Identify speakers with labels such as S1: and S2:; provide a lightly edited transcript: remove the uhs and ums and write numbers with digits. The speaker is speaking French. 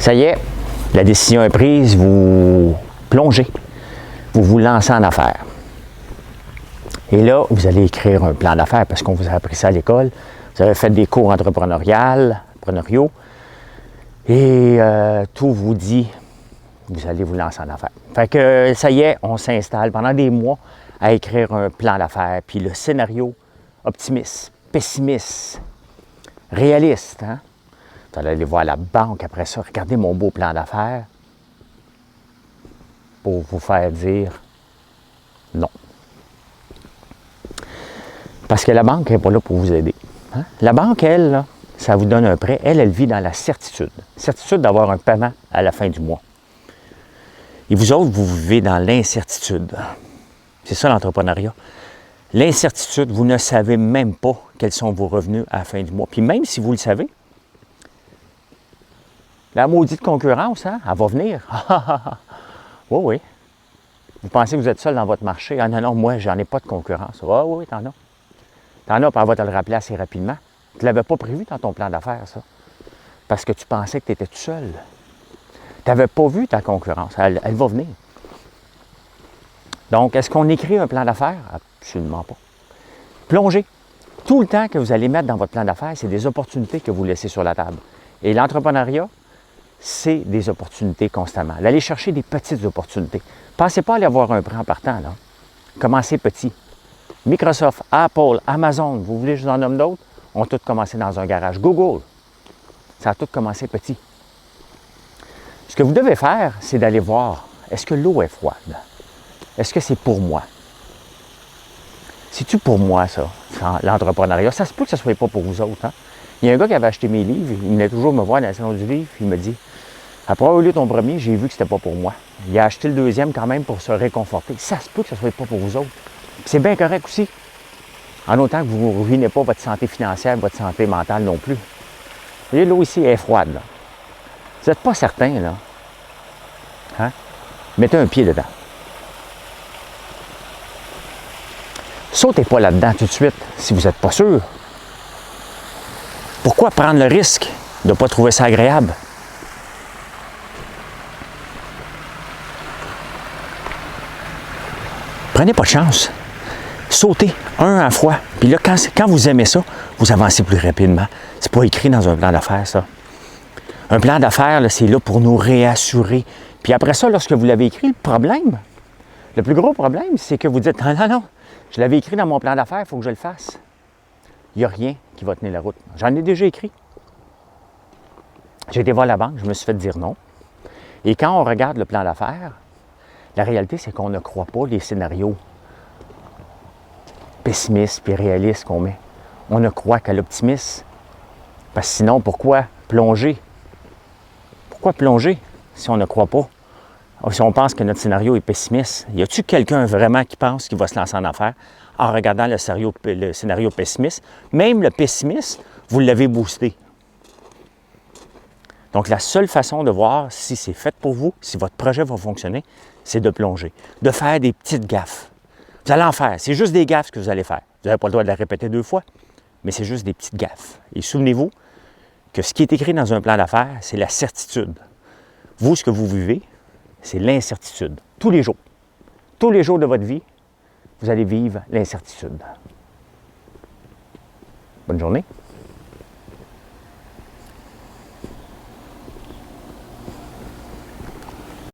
S1: Ça y est, la décision est prise, vous plongez, vous vous lancez en affaires. Et là, vous allez écrire un plan d'affaires parce qu'on vous a appris ça à l'école. Vous avez fait des cours entrepreneuriaux et tout vous dit, vous allez vous lancer en affaires. Fait que ça y est, on s'installe pendant des mois à écrire un plan d'affaires. Puis le scénario optimiste, pessimiste, réaliste. Hein? Vous allez aller voir la banque après ça, regardez mon beau plan d'affaires pour vous faire dire non. Parce que la banque n'est pas là pour vous aider. Hein? La banque, elle, là, ça vous donne un prêt. Elle vit dans la certitude. Certitude d'avoir un paiement à la fin du mois. Et vous autres, vous vivez dans l'incertitude. C'est ça l'entrepreneuriat. L'incertitude, vous ne savez même pas quels sont vos revenus à la fin du mois. Puis même si vous le savez, la maudite concurrence, hein, elle va venir. Oui, oui. Vous pensez que vous êtes seul dans votre marché. Ah non, non, moi, j'en ai pas de concurrence. Ah oui, t'en as. T'en as, puis elle va te le rappeler assez rapidement. Tu ne l'avais pas prévu dans ton plan d'affaires, ça. Parce que tu pensais que tu étais tout seul. Tu n'avais pas vu ta concurrence. Elle va venir. Donc, est-ce qu'on écrit un plan d'affaires? Absolument pas. Plongez. Tout le temps que vous allez mettre dans votre plan d'affaires, c'est des opportunités que vous laissez sur la table. Et l'entrepreneuriat, c'est des opportunités constamment. D'aller chercher des petites opportunités. Pensez pas à aller avoir un prêt en partant, là. Commencez petit. Microsoft, Apple, Amazon, vous voulez que je vous en nomme d'autres, ont tous commencé dans un garage. Google, ça a tout commencé petit. Ce que vous devez faire, c'est d'aller voir, est-ce que l'eau est froide? Est-ce que c'est pour moi? C'est-tu pour moi, ça, l'entrepreneuriat? Ça se peut que ce ne soit pas pour vous autres. Hein? Il y a un gars qui avait acheté mes livres, il venait toujours me voir dans la salon du livre, il me dit, après avoir lu ton premier, j'ai vu que c'était pas pour moi. Il a acheté le deuxième quand même pour se réconforter. Ça se peut que ce ne soit pas pour vous autres. C'est bien correct aussi. En autant que vous ne ruinez pas votre santé financière, votre santé mentale non plus. Vous voyez, l'eau ici est froide. Là. Vous n'êtes pas certain, là. Hein? Mettez un pied dedans. Sautez pas là-dedans tout de suite si vous n'êtes pas sûr. Pourquoi prendre le risque de ne pas trouver ça agréable? Prenez pas de chance. Sautez un à la fois. Puis là, quand vous aimez ça, vous avancez plus rapidement. C'est pas écrit dans un plan d'affaires, ça. Un plan d'affaires, c'est là pour nous réassurer. Puis après ça, lorsque vous l'avez écrit, le plus gros problème, c'est que vous dites, non, non, non, je l'avais écrit dans mon plan d'affaires, il faut que je le fasse. Il n'y a rien qui va tenir la route. J'en ai déjà écrit. J'ai été voir la banque, je me suis fait dire non. Et quand on regarde le plan d'affaires, la réalité, c'est qu'on ne croit pas les scénarios pessimistes et réalistes qu'on met. On ne croit qu'à l'optimisme. Parce que sinon, pourquoi plonger? Pourquoi plonger si on ne croit pas? Si on pense que notre scénario est pessimiste, y a-t-il quelqu'un vraiment qui pense qu'il va se lancer en affaires en regardant le scénario pessimiste? Même le pessimiste, vous l'avez boosté. Donc, la seule façon de voir si c'est fait pour vous, si votre projet va fonctionner, c'est de plonger, de faire des petites gaffes. Vous allez en faire. C'est juste des gaffes que vous allez faire. Vous n'avez pas le droit de la répéter 2 fois, mais c'est juste des petites gaffes. Et souvenez-vous que ce qui est écrit dans un plan d'affaires, c'est la certitude. Vous, ce que vous vivez, c'est l'incertitude. Tous les jours. Tous les jours de votre vie, vous allez vivre l'incertitude. Bonne journée.